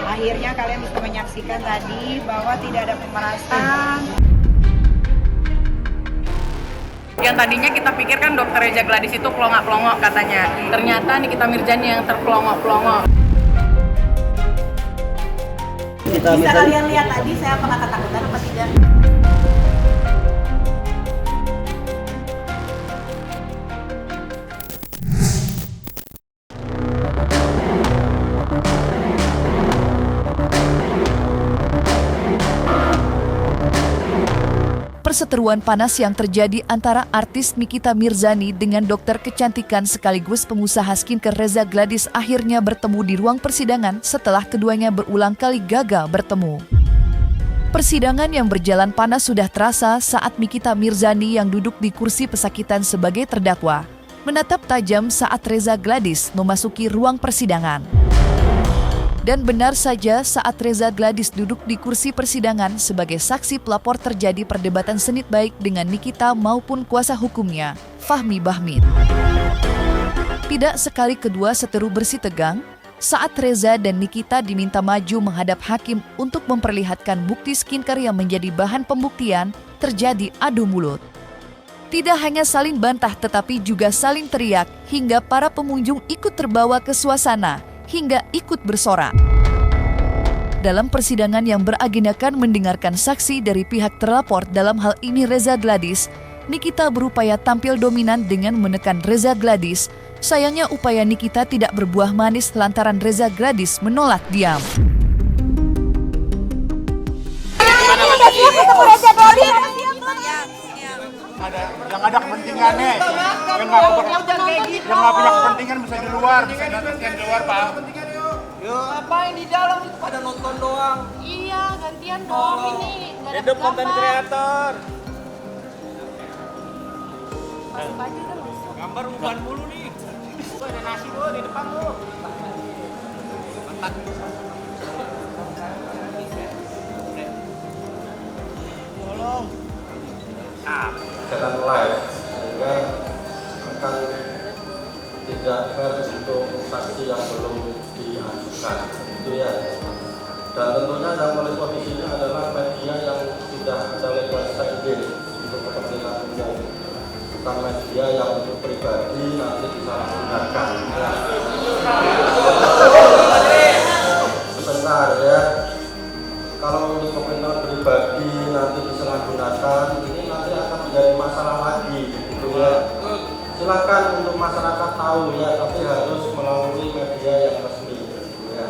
Akhirnya kalian bisa menyaksikan tadi bahwa tidak ada pemerasan. Yang tadinya kita pikirkan Dr. Reza Gladys itu pelongok-pelongok katanya. Ternyata Nikita Mirzani yang terpelongok-pelongok. Bisa kalian lihat tadi saya apakah ketakutan apa tidak? Perseteruan panas yang terjadi antara artis Nikita Mirzani dengan dokter kecantikan sekaligus pengusaha skincare Reza Gladys akhirnya bertemu di ruang persidangan setelah keduanya berulang kali gagal bertemu. Persidangan yang berjalan panas sudah terasa saat Nikita Mirzani yang duduk di kursi pesakitan sebagai terdakwa menatap tajam saat Reza Gladys memasuki ruang persidangan. Dan benar saja saat Reza Gladys duduk di kursi persidangan sebagai saksi pelapor terjadi perdebatan sengit baik dengan Nikita maupun kuasa hukumnya, Fahmi Bahmid. Tidak sekali kedua seteru bersih tegang saat Reza dan Nikita diminta maju menghadap hakim untuk memperlihatkan bukti skincare yang menjadi bahan pembuktian, terjadi adu mulut. Tidak hanya saling bantah tetapi juga saling teriak hingga para pengunjung ikut terbawa ke suasana hingga ikut bersorak. Dalam persidangan yang beragendakan mendengarkan saksi dari pihak terlapor dalam hal ini Reza Gladys, Nikita berupaya tampil dominan dengan menekan Reza Gladys. Sayangnya upaya Nikita tidak berbuah manis lantaran Reza Gladys menolak diam. Yang ada kepentingannya, yang nggak punya kepentingan bisa di luar, bisa gantian di luar Pak. Yo, ngapain di dalam itu pada nonton doang? Iya, gantian dong ini. Hidup konten kreator. Masuk aja kan masuk. Gambar uban mulu nih. Gua ada nasi gua di depan lu. Mantap. Tolong. Jalan live sehingga akan tidak fair untuk saksi yang belum diajukan itu ya. Dan tentunya yang paling posisinya adalah media yang tidak ada legal standing untuk kepentingan umum, bukan media yang untuk pribadi nanti disalahgunakan ya. Sebentar ya, kalau untuk kepentingan pribadi nanti disalahgunakan ini nanti akan menjadi masalah lagi gitu ya. Silakan untuk masyarakat tahu ya, tapi harus melalui media yang resmi gitu ya.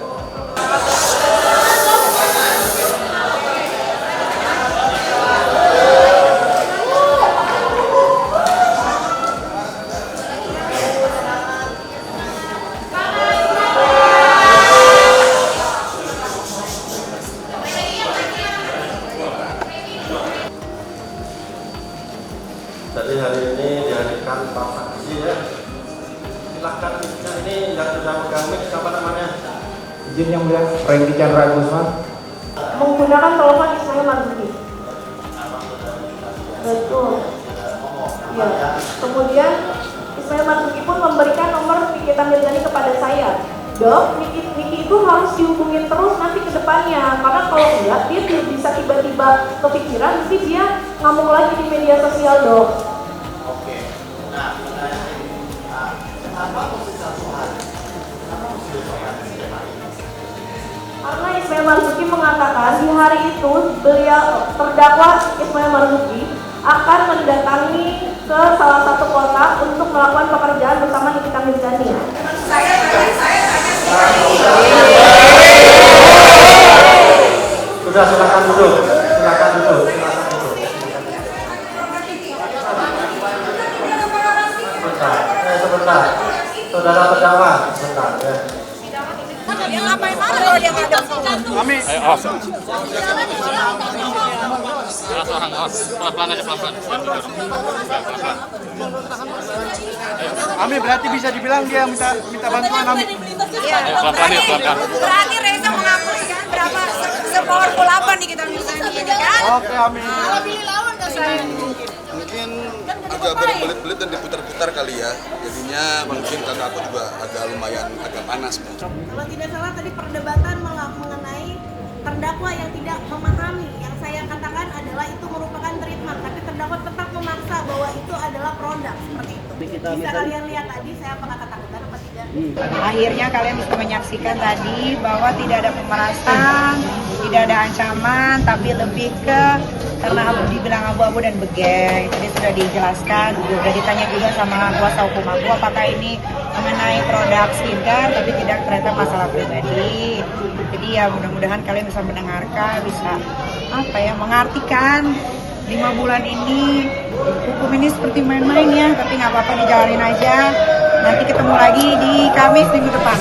Jadi hari ini dihadirkan Pak saksi ya. Silakan ini yang sudah megang mic siapa namanya? Izin yang mulia, Franky Chandra Gusman. Menggunakan telepon Ismail Marzuki. Betul. Ya. Kemudian Ismail Marzuki pun memberikan nomor Nikita Mirzani kepada saya. Dok, Niki itu harus dihubungin terus nanti ke depannya, karena kalau enggak dia bisa tiba-tiba kepikiran, nanti dia ngomong lagi di media sosial, Dok. Oke. Nah, apa posisi Tuhan? Kenapa mesti disoal? Karena Ismail Marzuki mengatakan di hari itu beliau terdakwa Ismail Marzuki akan mendatangi ke salah satu kota untuk melakukan pekerjaan bersama Nikita Mirzani. Sudah silakan duduk, silakan duduk, sebentar, saudara terdakwa, sebentar ya. Dia ngapain mana kalau dia nggak ada? Kami Pelan-pelan aja, pelan-pelan. Ami berarti bisa dibilang dia minta bantuan Ami. Iya. Berarti Reza mengakui kan berapa sepowerful apa nih kita misalnya ini kan? Oke Ami. Kalau pilih lawan nggak sih? Mungkin agak juga berbelit-belit dan diputar-putar kali ya. Jadinya mungkin kakak aku juga agak panas. Kalau tidak salah tadi perdebatan mengenai terdakwa yang tidak memahami. Yang saya katakan adalah itu merupakan treatment, tapi terdakwa tetap memaksa bahwa itu adalah produk seperti itu. Bisa kalian lihat tadi saya apakah ketakutan apa tidak? Akhirnya kalian bisa menyaksikan tadi bahwa tidak ada pemerasan, tidak ada ancaman, tapi lebih ke karena dibilang abu-abu dan begeng. Tadi sudah dijelaskan, sudah ditanya juga sama kuasa hukum aku apakah ini mengenai produk skincare, tapi tidak ternyata masalah pribadi. Jadi ya mudah-mudahan kalian bisa mendengarkan, bisa mengartikan 5 bulan ini hukum ini seperti main-main ya, tapi nggak apa-apa, dijalanin aja. Nanti ketemu lagi di Kamis minggu depan.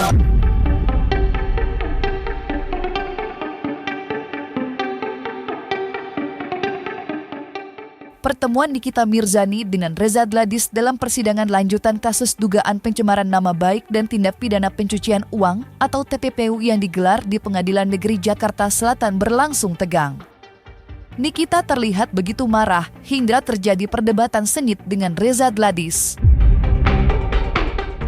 Pertemuan Nikita Mirzani dengan Reza Gladys dalam persidangan lanjutan kasus dugaan pencemaran nama baik dan tindak pidana pencucian uang atau TPPU yang digelar di Pengadilan Negeri Jakarta Selatan berlangsung tegang. Nikita terlihat begitu marah hingga terjadi perdebatan sengit dengan Reza Gladys.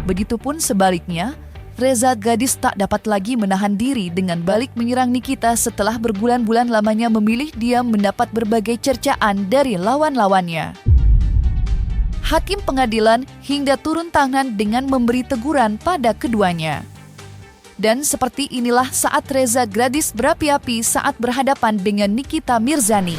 Begitupun sebaliknya, Reza Gladys tak dapat lagi menahan diri dengan balik menyerang Nikita setelah berbulan-bulan lamanya memilih diam mendapat berbagai cercaan dari lawan-lawannya. Hakim pengadilan hingga turun tangan dengan memberi teguran pada keduanya. Dan seperti inilah saat Reza Gladys berapi-api saat berhadapan dengan Nikita Mirzani.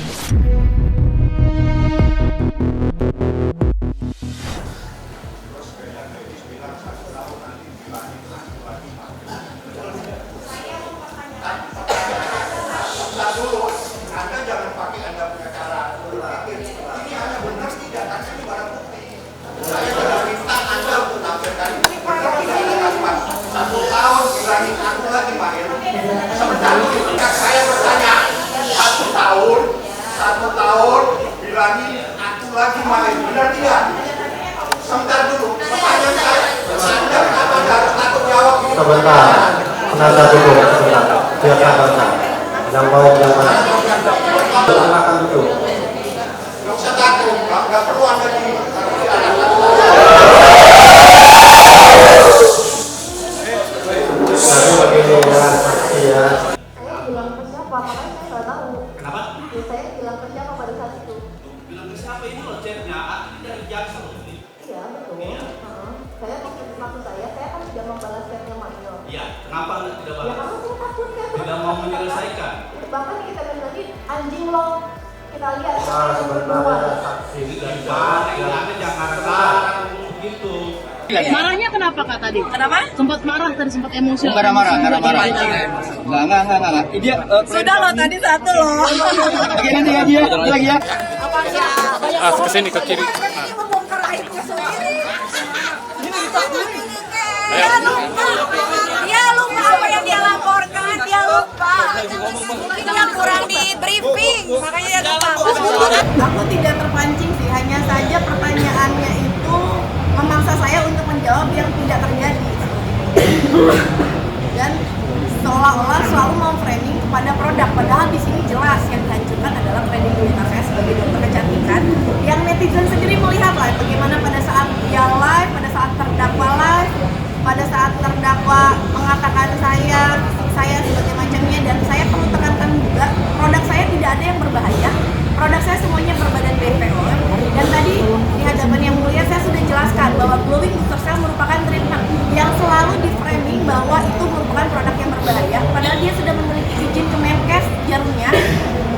Saya bertanya, 1 tahun bilangin aku lagi main, benar tidak? Sebentar dulu, pertanyaan saya, Anda kenapa harus takut jawab? Sebentar, penanda dulu, sebentar. Biar saya baca. Yang mau yang mana? Silakan dulu. Nggak usah takut, nggak perlu Anda gini. Tapi begini ya, saksi ya. Saya bilang ke siapa? Makanya saya nggak tahu. Kenapa? Ya, saya bilang ke siapa pada saat itu? Bilang ke siapa ini loh chatnya? Artinya dari jaksa loh ini. Iya betul. Saya maksud saya kan tidak membalas chatnya Mario. Iya, kenapa Anda tidak Ya balas? karena saya takut kan. Tidak mau menyelesaikan. Bahkan kita bilang tadi anjing lo, kita lihat. Nah, sebenarnya saksi Dari mana ini Anda jangan larang gitu. Marahnya kenapa Kak tadi? Kenapa? Sempat marah tadi, sempat emosi. Enggak marah. Enggak. Dia Sudah loh, tadi 1 loh. lagi ya. Kesini ke kiri. Dia lupa apa yang dia laporkan, dia lupa. Itu yang kurang di briefing, makanya dia lupa. Aku tidak terpancing sih, hanya saja pertanyaannya itu memaksa saya untuk menjawab yang tidak terjadi. Dan seolah-olah selalu memframing kepada produk, padahal di sini jelas yang dihancurkan adalah kredibilitas saya sebagai dokter kecantikan. Yang netizen sendiri melihat lah bagaimana pada saat dia live, pada saat terdakwa live, pada saat terdakwa mengatakan saya sebagai macamnya, dan saya perlu tekankan juga produk saya tidak ada yang berbahaya. Produk saya semuanya berbadan BPOM, dan tadi di hadapan yang mulia saya sudah jelaskan bahwa glowing booster cell merupakan treatment yang selalu di framing bahwa itu merupakan produk yang berbahaya, padahal dia sudah memiliki izin Kemenkes jarumnya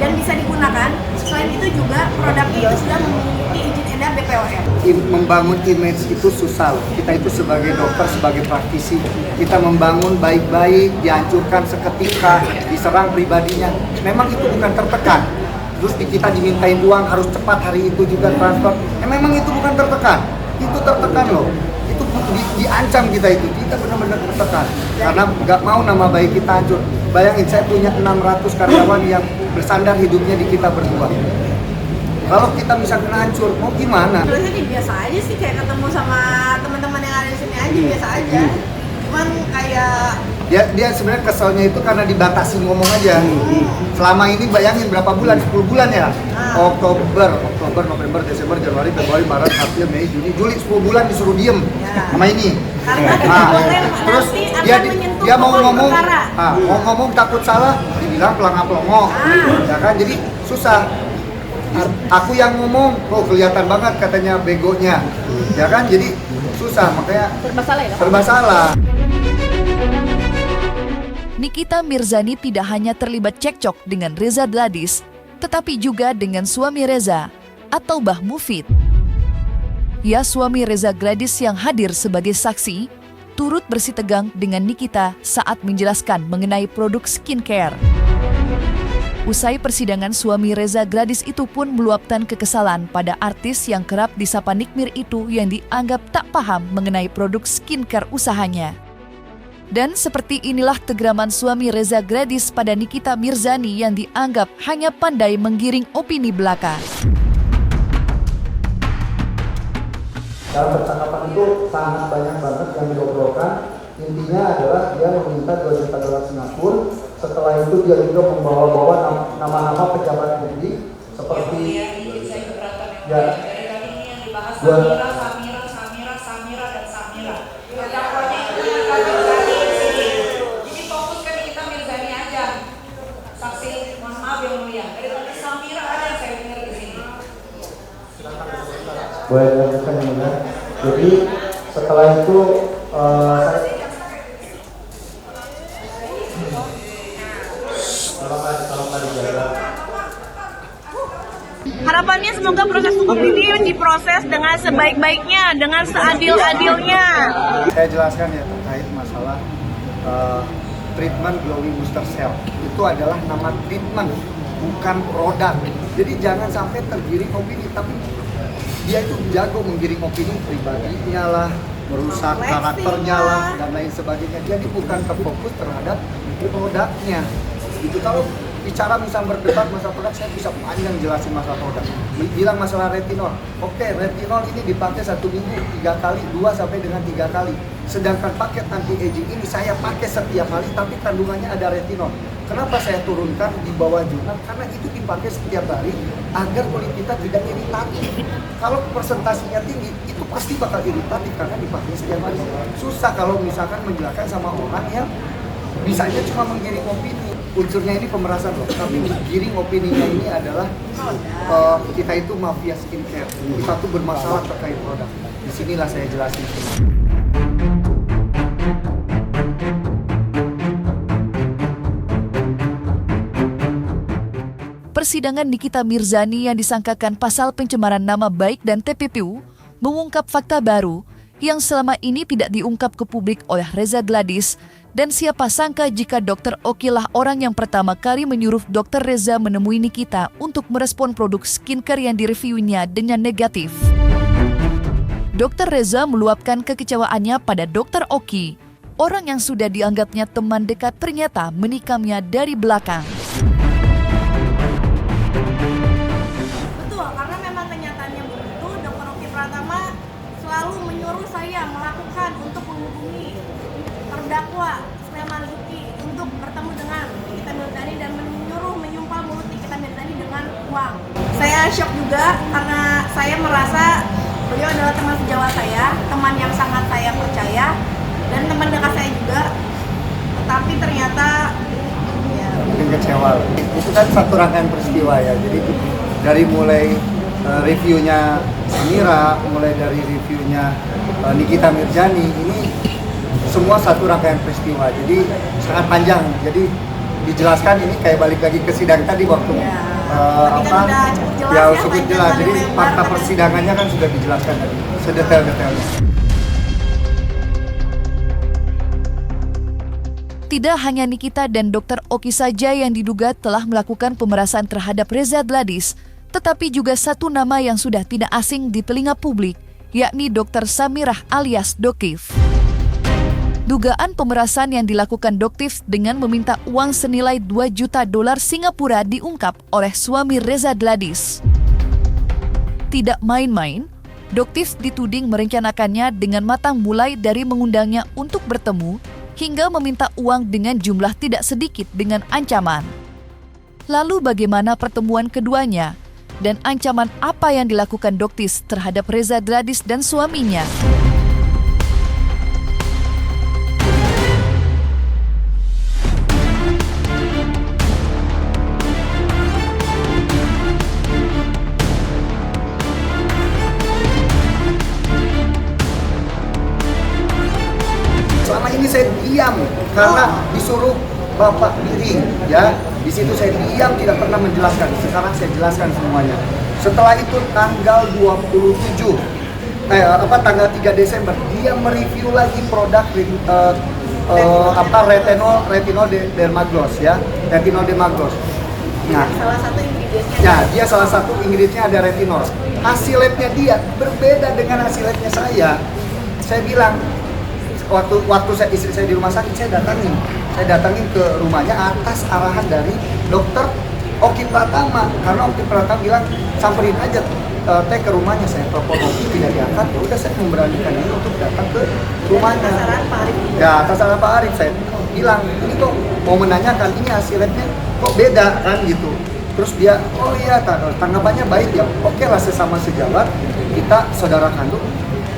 dan bisa digunakan. Selain itu juga produk itu sudah memiliki izin edar BPOM. Membangun image itu susah loh. Kita itu sebagai dokter, sebagai praktisi, kita membangun baik-baik, dihancurkan seketika, diserang pribadinya. Memang itu bukan tertekan. Terus kita dimintain uang harus cepat hari itu juga transfer. Memang itu bukan tertekan. Itu tertekan loh. Itu diancam kita itu. Kita benar-benar tertekan. Karena nggak mau nama baik kita hancur. Bayangin saya punya 600 karyawan yang bersandar hidupnya di kita berdua. Kalau kita misalnya hancur, mau gimana? Terusnya biasa aja sih, kayak ketemu sama teman-teman yang ada di sini aja biasa aja. Cuman kayak Dia sebenarnya keselnya itu karena dibatasi ngomong aja. Selama ini bayangin berapa bulan? 10 bulan ya? Oktober, November, Desember, Januari, Februari, Maret, April, Mei, Juni, Juli, 10 bulan disuruh diem sama ini. Terus dia mau ngomong takut salah, dibilang pelangap-pelongo. Ya kan, jadi susah. Aku yang ngomong, kelihatan banget katanya begonya. Ya kan, jadi susah, makanya serba salah. Nikita Mirzani tidak hanya terlibat cekcok dengan Reza Gladys, tetapi juga dengan suami Reza atau Mbah Mufid. Ya, suami Reza Gladys yang hadir sebagai saksi turut bersitegang dengan Nikita saat menjelaskan mengenai produk skincare. Usai persidangan, suami Reza Gladys itu pun meluapkan kekesalan pada artis yang kerap disapa Nikmir itu yang dianggap tak paham mengenai produk skincare usahanya. Dan seperti inilah tegraman suami Reza Gladys pada Nikita Mirzani yang dianggap hanya pandai menggiring opini belaka. Dalam percakapan itu sangat banyak banget yang diobrolkan. Intinya adalah dia meminta $2 juta Singapura. Setelah itu dia juga membawa-bawa nama-nama pejabat publik seperti Samira dan Samira. Jadi fokus ke Nikita Mirzani aja. Saksi, mohon maaf yang mulia. Dari tadi Samira ada yang saya dengar di sini. boleh dilanjutkan yang mulia. Jadi setelah itu Harapannya semoga proses hukum ini diproses dengan sebaik-baiknya, dengan seadil-adilnya. saya jelaskan ya terkait masalah treatment glowing booster cell. Itu adalah nama treatment, bukan produk. Jadi jangan sampai tergiring opini, tapi dia itu jago menggiring opini pribadinya lah, merusak karakternya lah, dan lain sebagainya. Jadi bukan terfokus terhadap produknya. Itu kalau bicara misalnya berdebat masalah produk, saya bisa panjang jelasin masalah produk. Bilang masalah retinol, oke, retinol ini dipakai 1 minggu 3 kali, 2 sampai dengan 3 kali. Sedangkan paket anti-aging ini saya pakai setiap hari, tapi kandungannya ada retinol. Kenapa saya turunkan di bawah jurnal? Karena itu dipakai setiap hari agar kulit kita tidak iritatif. Kalau presentasinya tinggi, itu pasti bakal iritatif karena dipakai setiap hari. Susah kalau misalkan menjelaskan sama orang yang bisanya cuma menggiring opini. Unsurnya ini pemerasan loh, tapi menggiring opininya ini adalah kita itu mafia skincare. Kita tuh bermasalah terkait produk. Disinilah saya jelasin. Persidangan Nikita Mirzani yang disangkakan pasal pencemaran nama baik dan TPPU mengungkap fakta baru yang selama ini tidak diungkap ke publik oleh Reza Gladys. Dan siapa sangka jika Dr. Oki lah orang yang pertama kali menyuruh Dr. Reza menemui Nikita untuk merespon produk skincare yang direviewnya dengan negatif. Dr. Reza meluapkan kekecewaannya pada Dr. Oki, orang yang sudah dianggapnya teman dekat ternyata menikamnya dari belakang. Betul, karena memang kenyataannya begitu. Dr. Oki Pratama selalu menyuruh saya melakukan untuk menghubungi terdakwa Sulaiman Zuki untuk bertemu dengan Nikita Mirzani dan menyumpah mulut Nikita Mirzani dengan uang. Saya shock juga karena saya merasa beliau adalah teman sejawat saya, teman yang sangat saya percaya dan teman dekat saya juga. Tetapi ternyata mungkin kecewa. Itu kan satu rangkaian peristiwa ya. Jadi dari mulai reviewnya Samira, mulai dari reviewnya Nikita Mirzani, ini semua satu rangkaian peristiwa. Jadi sangat panjang. Jadi dijelaskan ini kayak balik lagi ke sidang tadi waktu cukup jelas. Jadi fakta persidangannya kan sudah dijelaskan tadi sedetail-detailnya. Tidak hanya Nikita dan Dr. Oki saja yang diduga telah melakukan pemerasan terhadap Reza Gladys, tetapi juga satu nama yang sudah tidak asing di telinga publik, yakni Dr. Samirah alias Dokif. Dugaan pemerasan yang dilakukan Dokif dengan meminta uang senilai $2 juta Singapura diungkap oleh suami Reza Gladys. Tidak main-main, Dokif dituding merencanakannya dengan matang mulai dari mengundangnya untuk bertemu hingga meminta uang dengan jumlah tidak sedikit dengan ancaman. Lalu bagaimana pertemuan keduanya? Dan ancaman apa yang dilakukan Doktis terhadap Reza Gladys dan suaminya? Selama ini saya diam karena disuruh Bapak Miring, ya. Di situ saya diam, tidak pernah menjelaskan. Sekarang saya jelaskan semuanya. Setelah itu tanggal 3 Desember dia mereview lagi produk retinol dermagloss, ya. Retinol dermagloss. Nah, Salah satu ingredientnya. ya, dia salah satu ingredientnya ada retinol. Hasil labnya dia berbeda dengan hasil labnya saya. Saya bilang, waktu istri saya di rumah sakit, saya datangin ke rumahnya atas arahan dari dokter Oki Pratama, karena Oki Pratama bilang samperin aja teh ke rumahnya. Saya telepon Oki, tidak diangkat, ya udah saya memberanikan diri untuk datang ke rumahnya. Atas arahan Pak Arif, saya bilang ini kok mau menanyakan ini hasil labnya kok beda kan gitu. Terus dia, oh iya, tanggapannya baik ya, oke lah, sesama sejawat, kita saudara kandung,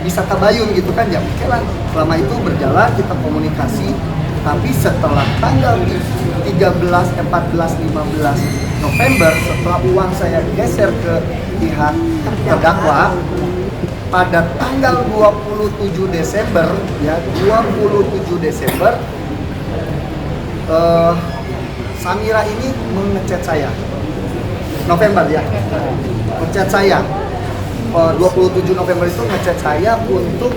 bisa tabayun gitu kan ya, oke lah. Selama itu berjalan, kita komunikasi, tapi setelah tanggal 13, 14, 15 November, setelah uang saya geser ke pihak terdakwa, pada tanggal 27 Desember, ya 27 Desember, Samira ini mengechat saya, November ya, ngechat saya. 27 November itu ngechat saya untuk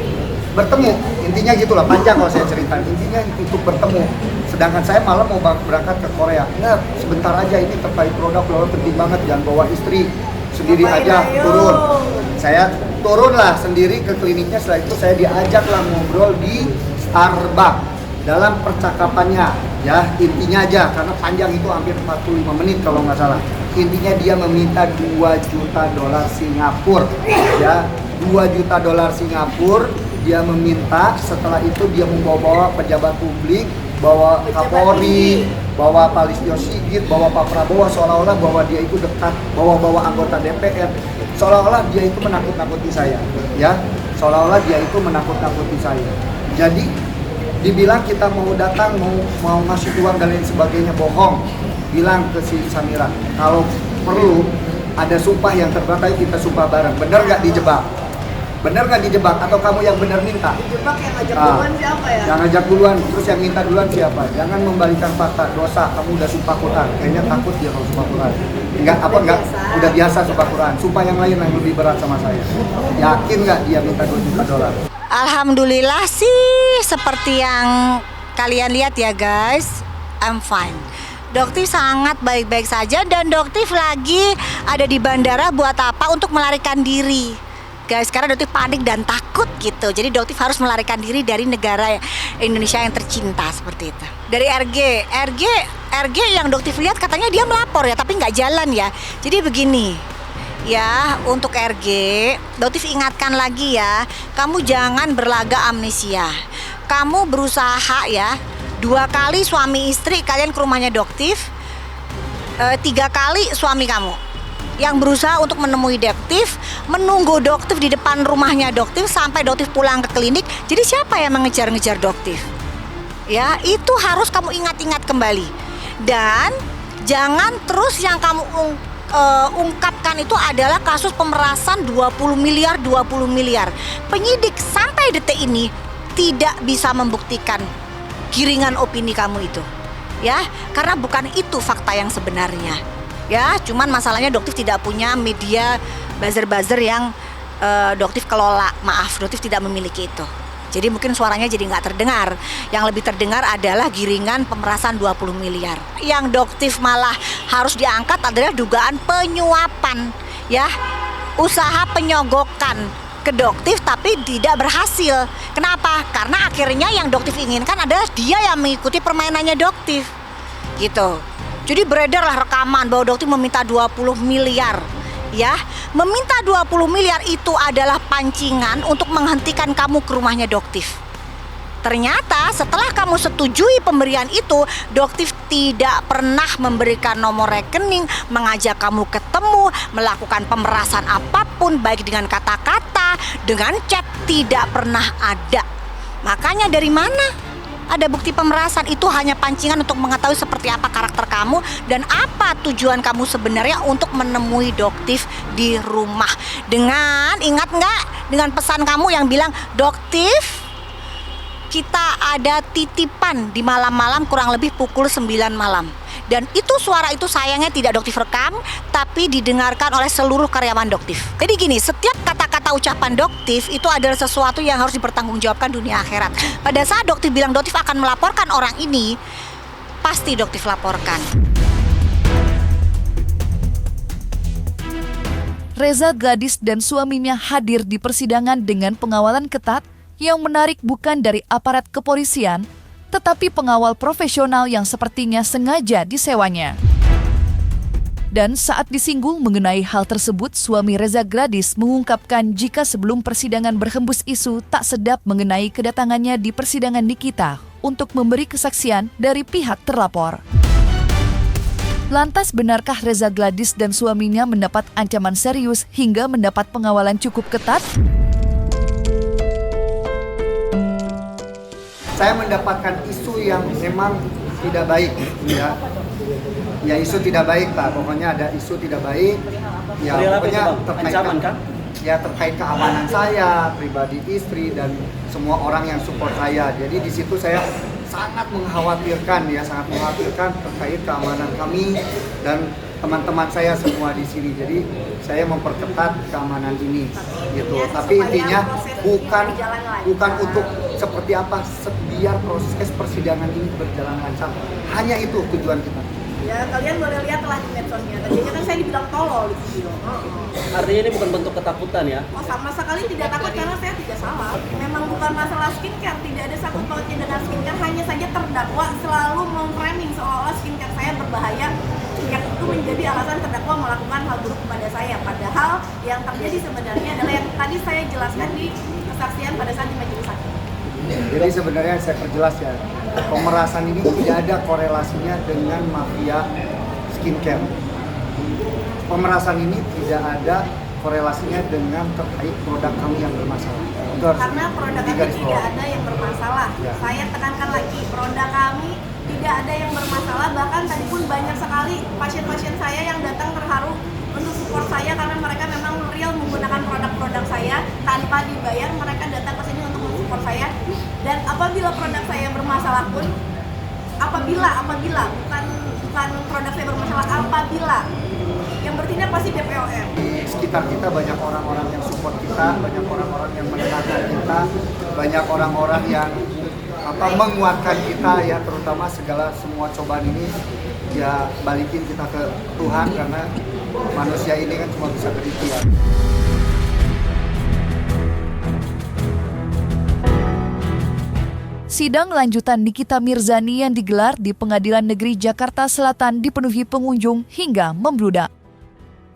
bertemu, intinya gitulah, panjang kalau saya cerita, intinya untuk bertemu. Sedangkan saya malam mau berangkat ke Korea. Enggak, sebentar aja, ini terkait produk penting banget, jangan bawa istri, sendiri aja turun. Saya turunlah sendiri ke kliniknya. Setelah itu saya diajaklah ngobrol di Starbucks. Dalam percakapannya, ya intinya aja, karena panjang itu hampir 45 menit kalau nggak salah. Intinya dia meminta $2 juta Singapura, ya $2 juta Singapura. Dia meminta, setelah itu dia membawa pejabat publik, bawa Kapolri, bawa Pak Listio Sigit, bawa Pak Prabowo, seolah-olah bahwa dia itu dekat, bawa anggota DPR, seolah-olah dia itu menakut-nakuti saya, ya, seolah-olah dia itu menakut-nakuti saya. Jadi dibilang kita mau datang, mau ngasih uang dan lain sebagainya, bohong. Bilang ke si Samira, kalau perlu ada sumpah yang terberat, ayo kita sumpah bareng. Bener nggak dijebak? Bener nggak dijebak? Atau kamu yang bener minta? Dijebak yang ngajak duluan siapa ya? Yang ngajak duluan, terus yang minta duluan siapa? Jangan membalikan fakta, dosa. Kamu udah sumpah Quran. Kayaknya takut dia kalau sumpah Quran. Udah biasa sumpah Quran. Sumpah yang lain yang lebih berat sama saya. Yakin nggak dia minta $2 juta? Alhamdulillah sih, seperti yang kalian lihat ya guys, I'm fine. Doktif sangat baik-baik saja, dan Doktif lagi ada di bandara buat apa? Untuk melarikan diri. Guys, karena Doktif panik dan takut gitu. Jadi Doktif harus melarikan diri dari negara Indonesia yang tercinta seperti itu. Dari RG yang Doktif lihat katanya dia melapor ya, tapi nggak jalan ya. Jadi begini. Ya, untuk RG, Doktif ingatkan lagi ya, kamu jangan berlaga amnesia. Kamu berusaha ya, 2 kali suami istri kalian ke rumahnya Doktif, 3 kali suami kamu yang berusaha untuk menemui Doktif, menunggu Doktif di depan rumahnya Doktif sampai Doktif pulang ke klinik. Jadi siapa yang mengejar-ngejar Doktif? Ya, itu harus kamu ingat-ingat kembali. Dan jangan terus yang kamu ungkapkan itu adalah kasus pemerasan 20 miliar. Penyidik sampai detik ini tidak bisa membuktikan giringan opini kamu itu, ya, karena bukan itu fakta yang sebenarnya, ya. Cuman masalahnya Doktif tidak punya media buzzer yang Doktif kelola. Maaf, Doktif tidak memiliki itu. Jadi mungkin suaranya jadi nggak terdengar. Yang lebih terdengar adalah giringan pemerasan 20 miliar. Yang Doktif malah harus diangkat adalah dugaan penyuapan, ya, usaha penyogokan ke Doktif tapi tidak berhasil. Kenapa? Karena akhirnya yang Doktif inginkan adalah dia yang mengikuti permainannya Doktif, gitu. Jadi beredarlah rekaman bahwa Doktif meminta 20 miliar. Ya, meminta 20 miliar itu adalah pancingan untuk menghentikan kamu ke rumahnya Doktif. Ternyata setelah kamu setujui pemberian itu, Doktif tidak pernah memberikan nomor rekening, mengajak kamu ketemu, melakukan pemerasan apapun, baik dengan kata-kata, dengan chat, tidak pernah ada. Makanya dari mana ada bukti pemerasan? Itu hanya pancingan untuk mengetahui seperti apa karakter kamu dan apa tujuan kamu sebenarnya untuk menemui Doktif di rumah. Dengan, ingat nggak dengan pesan kamu yang bilang, Doktif, kita ada titipan di malam-malam kurang lebih pukul 9 malam. Dan itu suara itu sayangnya tidak Doktif rekam, tapi didengarkan oleh seluruh karyawan Doktif. Jadi gini, setiap kata-kata ucapan Doktif itu adalah sesuatu yang harus dipertanggungjawabkan dunia akhirat. Pada saat Doktif bilang Doktif akan melaporkan orang ini, pasti Doktif laporkan. Reza Gladys dan suaminya hadir di persidangan dengan pengawalan ketat. Yang menarik bukan dari aparat kepolisian, tetapi pengawal profesional yang sepertinya sengaja disewanya. Dan saat disinggung mengenai hal tersebut, suami Reza Gladys mengungkapkan jika sebelum persidangan berhembus isu tak sedap mengenai kedatangannya di persidangan Nikita untuk memberi kesaksian dari pihak terlapor. Lantas benarkah Reza Gladys dan suaminya mendapat ancaman serius hingga mendapat pengawalan cukup ketat? Saya mendapatkan isu yang memang tidak baik, ya. Ya isu tidak baik lah, pokoknya ada isu tidak baik. Ya pokoknya terkait keamanan saya, pribadi istri dan semua orang yang support saya. Jadi di situ saya sangat mengkhawatirkan terkait keamanan kami dan teman-teman saya semua di sini. Jadi saya memperketat keamanan ini gitu. Tapi intinya bukan untuk seperti apa, biar proses persidangan ini berjalan lancar. Hanya itu tujuan kita. Ya, kalian boleh lihat lah di medsosnya. Tadinya kan saya dibilang tolol di video. Artinya ini bukan bentuk ketakutan ya? Oh, sama sekali tidak takut karena saya tidak salah. Memang bukan masalah skincare, tidak ada sangkut pautnya dengan skincare. Hanya saja terdakwa selalu memframing seolah-olah skincare saya berbahaya. Yang itu menjadi alasan terdakwa melakukan hal buruk kepada saya. Padahal yang terjadi sebenarnya adalah yang tadi saya jelaskan di kesaksian pada saat di majelis hakim. Jadi sebenarnya saya perjelas ya, pemerasan ini tidak ada korelasinya dengan mafia skincare. Pemerasan ini tidak ada korelasinya dengan terkait produk kami yang bermasalah. Karena produk kami tidak ada yang bermasalah. Ya. Saya tekankan lagi, produk kami tidak ada yang bermasalah. Bahkan tadi pun banyak sekali pasien-pasien saya yang datang terharu untuk support saya karena mereka memang real menggunakan produk-produk saya tanpa dibayar. Mereka datang ke sini untuk mensupport saya. Dan apabila produk saya bermasalah pun, apabila bukan produk saya bermasalah, apabila yang bertindak pasti BPOM. Di sekitar kita banyak orang-orang yang support kita, banyak orang-orang yang mendengarkan kita, banyak orang-orang yang menguatkan kita ya, terutama semua cobaan ini ya balikin kita ke Tuhan karena manusia ini kan cuma bisa berikhtiar. Sidang lanjutan Nikita Mirzani yang digelar di Pengadilan Negeri Jakarta Selatan dipenuhi pengunjung hingga membludak.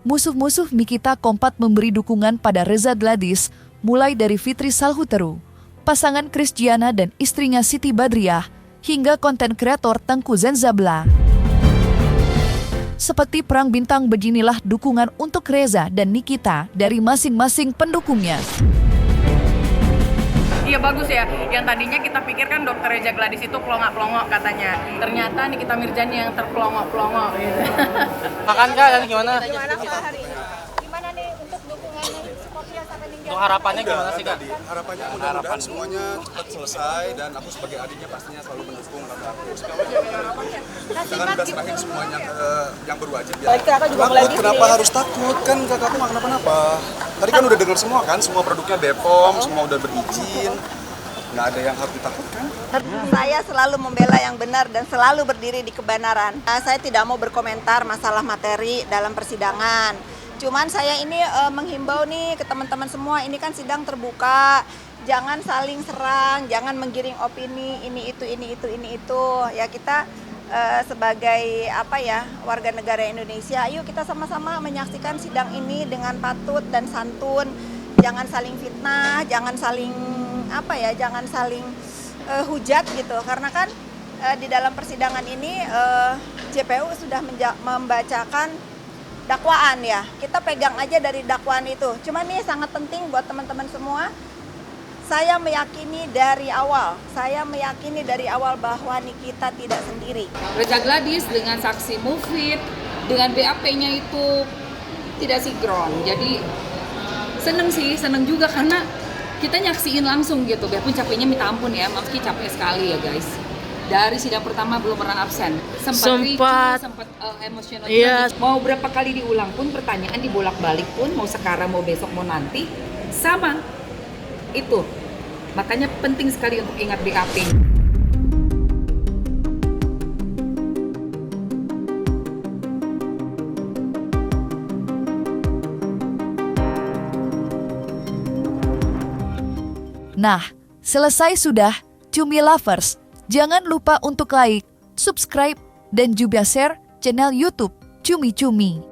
Musuh-musuh Nikita kompak memberi dukungan pada Reza Gladys, mulai dari Fitri Salhuteru, pasangan Krisdiana dan istrinya Siti Badriah, hingga konten kreator Tengku Zenzabla. Seperti perang bintang beginilah dukungan untuk Reza dan Nikita dari masing-masing pendukungnya. Iya bagus ya, yang tadinya kita pikirkan Dokter Reza Gladys itu pelongok-pelongok katanya. Ternyata Nikita Mirzani yang terpelongok-pelongok gitu. Makan kak dan gimana? Gimana kak hari ini? Gimana nih untuk dukungan supportnya sampai tinggal? Untuk harapannya gimana sih kak? Harapannya mudah-mudahan semuanya cepat selesai dan aku sebagai adiknya pastinya selalu mendukung kakak aku. Jangan udah serahin semuanya ke yang berwajib ya. Takut, kenapa harus takut? Kan kakakku nggak kenapa-napa. Tadi kan udah dengar semua kan, semua produknya BPOM, semua udah berizin. Nggak ada yang harus ditakutkan. Saya selalu membela yang benar dan selalu berdiri di kebenaran. Saya tidak mau berkomentar masalah materi dalam persidangan. Cuman saya ini menghimbau nih ke teman-teman semua, ini kan sidang terbuka. Jangan saling serang, jangan menggiring opini ini itu. Ya kita sebagai warga negara Indonesia, ayo kita sama-sama menyaksikan sidang ini dengan patut dan santun. Jangan saling fitnah, jangan saling hujat gitu, karena kan di dalam persidangan ini JPU sudah membacakan dakwaan ya. Kita pegang aja dari dakwaan itu. Cuman ini sangat penting buat teman-teman semua. Saya meyakini dari awal bahwa Nikita tidak sendiri. Reza Gladys dengan saksi Mufid, dengan BAP-nya itu tidak sinkron. Jadi seneng juga karena kita nyaksiin langsung gitu. Biarpun capeknya minta ampun ya, meski capek sekali ya guys. Dari sidang pertama belum pernah absen. Sempat emosional. Iya. Mau berapa kali diulang pun pertanyaan dibolak-balik pun, mau sekarang mau besok mau nanti sama. Itu. Makanya penting sekali untuk ingat BAP. Nah, selesai sudah, Cumi Lovers. Jangan lupa untuk like, subscribe, dan juga share channel YouTube Cumi Cumi.